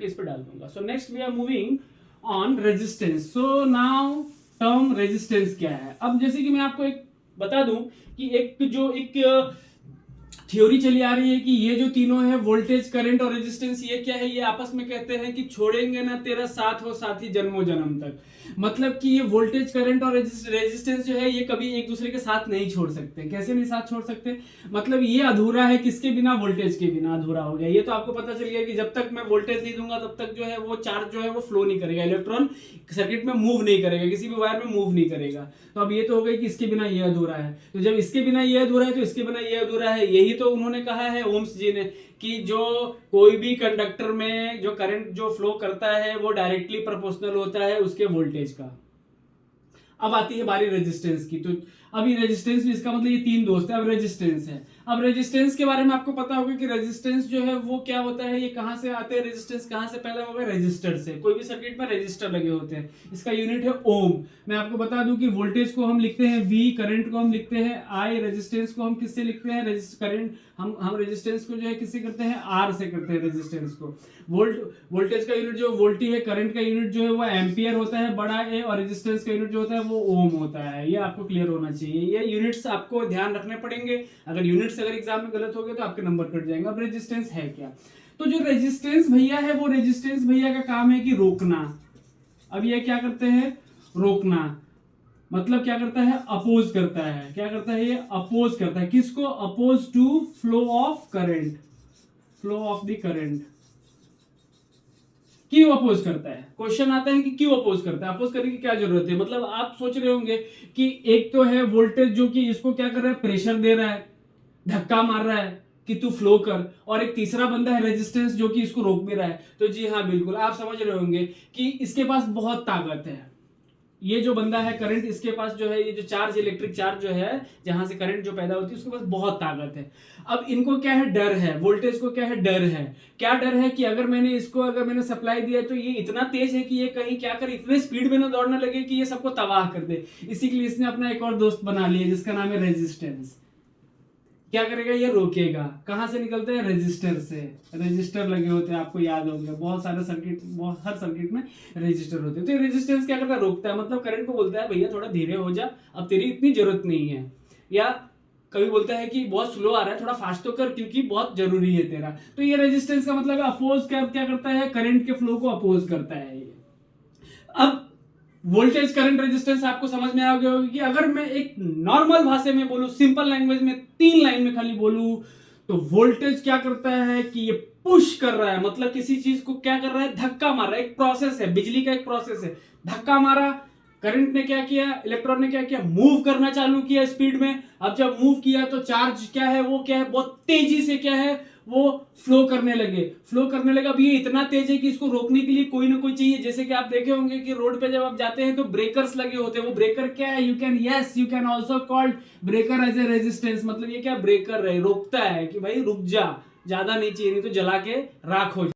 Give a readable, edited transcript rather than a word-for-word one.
के इस पे डाल दूंगा। So next we are moving on resistance. So now term resistance क्या है। अब जैसे कि मैं आपको एक बता दूं कि एक थ्योरी चली आ रही है कि ये जो तीनों है वोल्टेज, करंट और रेजिस्टेंस, ये क्या है, ये आपस में कहते हैं कि छोड़ेंगे ना तेरा साथ हो साथी जन्मों जन्म तक। मतलब कि ये वोल्टेज, करंट और रेजिस्टेंस जो है ये कभी एक दूसरे के साथ नहीं छोड़ सकते। कैसे नहीं साथ छोड़ सकते, मतलब ये अधूरा है किसके बिना, वोल्टेज के बिना अधूरा हो गया। ये तो आपको पता चल गया कि जब तक मैं वोल्टेज नहीं दूंगा तब तक जो है वो चार्ज जो है वो फ्लो नहीं करेगा, इलेक्ट्रॉन सर्किट में मूव नहीं करेगा, किसी भी वायर में मूव नहीं करेगा। तो अब ये तो हो गई कि इसके बिना ये अधूरा है। तो जब इसके बिना ये अधूरा है तो इसके बिना ये अधूरा है। यही तो उन्होंने कहा है ओम्स जी ने कि जो कोई भी कंडक्टर में जो करंट जो फ्लो करता है वो डायरेक्टली प्रोपोर्शनल होता है उसके वोल्टेज का। अब आती है बारी रेजिस्टेंस की। तो अभी रेजिस्टेंस भी, इसका मतलब ये तीन दोस्त है। अब रेजिस्टेंस है। अब रेजिस्टेंस के बारे में आपको पता होगा कि रेजिस्टेंस जो है वो क्या होता है, ये कहां से आते हैं, रेजिस्टेंस कहां से पैदा होगा, रजिस्टर से। कोई भी सर्किट में रजिस्टर लगे होते हैं, इसका यूनिट है ओम। मैं आपको बता दूं कि वोल्टेज को हम लिखते हैं V, करंट को हम लिखते हैं I, रेजिस्टेंस को हम किससे लिखते हैं, करंट हम रेजिस्टेंस को जो है किससे करते हैं, R से करते हैं रेजिस्टेंस को। वोल्टेज का यूनिट जो वोल्टी है, करंट का यूनिट जो है वो एम्पियर होता है बड़ा ए, और रेजिस्टेंस का यूनिट जो होता है वो ओम होता है। ये आपको क्लियर होना चाहिए, ये यूनिट्स आपको ध्यान रखने पड़ेंगे। अगर यूनिट्स अगर एग्जाम में गलत हो गए तो आपके नंबर कट जाएंगे। अब रेजिस्टेंस है क्या, तो जो रेजिस्टेंस भैया है वो रेजिस्टेंस भैया का काम है कि रोकना। अब ये क्या करते हैं, रोकना। मतलब क्या करता है, अपोज करता है। क्या करता है, ये अपोज करता है। किसको, oppose to flow of current, flow of the current. क्यों अपोज करता है, क्वेश्चन आता है कि क्यों अपोज करता है, अपोज करने की क्या जरूरत है। मतलब आप सोच रहे होंगे कि एक तो है वोल्टेज जो कि इसको क्या कर रहा है, प्रेशर दे रहा है, धक्का मार रहा है कि तू फ्लो कर, और एक तीसरा बंदा है रेजिस्टेंस जो कि इसको रोक भी रहा है। तो जी हाँ बिल्कुल आप समझ रहे होंगे कि इसके पास बहुत ताकत है। ये जो बंदा है करंट, इसके पास जो है ये जो चार्ज, इलेक्ट्रिक चार्ज जो है जहां से करंट जो पैदा होती है उसके पास बहुत ताकत है। अब इनको क्या है, डर है, वोल्टेज को क्या है, डर है। क्या डर है कि अगर मैंने सप्लाई दिया तो ये इतना तेज है कि ये कहीं क्या करे, इतने स्पीड में ना दौड़ने लगे कि ये सबको तबाह कर दे। इसी के लिए इसने अपना एक और दोस्त बना लिया जिसका नाम है रेजिस्टेंस। क्या करेगा, ये रोकेगा। कहां से निकलते हैं, रेजिस्टर से। रेजिस्टर लगे होते हैं, आपको याद होंगे, बहुत सारे सर्किट, हर सर्किट में रेजिस्टर होते हैं। तो ये रेजिस्टेंस क्या करता है, रोकता है। मतलब करंट को बोलता है भैया थोड़ा धीरे हो जा, अब तेरी इतनी जरूरत नहीं है। या कभी बोलता है कि बहुत स्लो आ रहा है, थोड़ा फास्ट तो कर क्योंकि बहुत जरूरी है तेरा। तो ये रेजिस्टेंस का मतलब अपोज क्या करता है, करंट के फ्लो को अपोज करता है ये। अब वोल्टेज, करंट, रेजिस्टेंस आपको समझ में आ गया होगा कि अगर मैं एक नॉर्मल भाषा में बोलूं, सिंपल लैंग्वेज में, 3 लाइन में खाली बोलूं, तो वोल्टेज क्या करता है कि ये पुश कर रहा है, मतलब किसी चीज को क्या कर रहा है, धक्का मार रहा है। एक प्रोसेस है, बिजली का एक प्रोसेस है, धक्का मारा। करंट ने क्या किया, इलेक्ट्रॉन ने क्या किया, मूव करना चालू किया स्पीड में। अब जब मूव किया तो चार्ज क्या है, वो क्या है, बहुत तेजी से क्या है, वो फ्लो करने लगे। अब ये इतना तेज है कि इसको रोकने के लिए कोई ना कोई चाहिए। जैसे कि आप देखे होंगे कि रोड पे जब आप जाते हैं तो ब्रेकर्स लगे होते हैं। वो ब्रेकर क्या है, you can also called breaker as a resistance. मतलब ये क्या, ब्रेकर है, रोकता है कि भाई रुक जा, ज्यादा नहीं चाहिए, नहीं तो जला के राख हो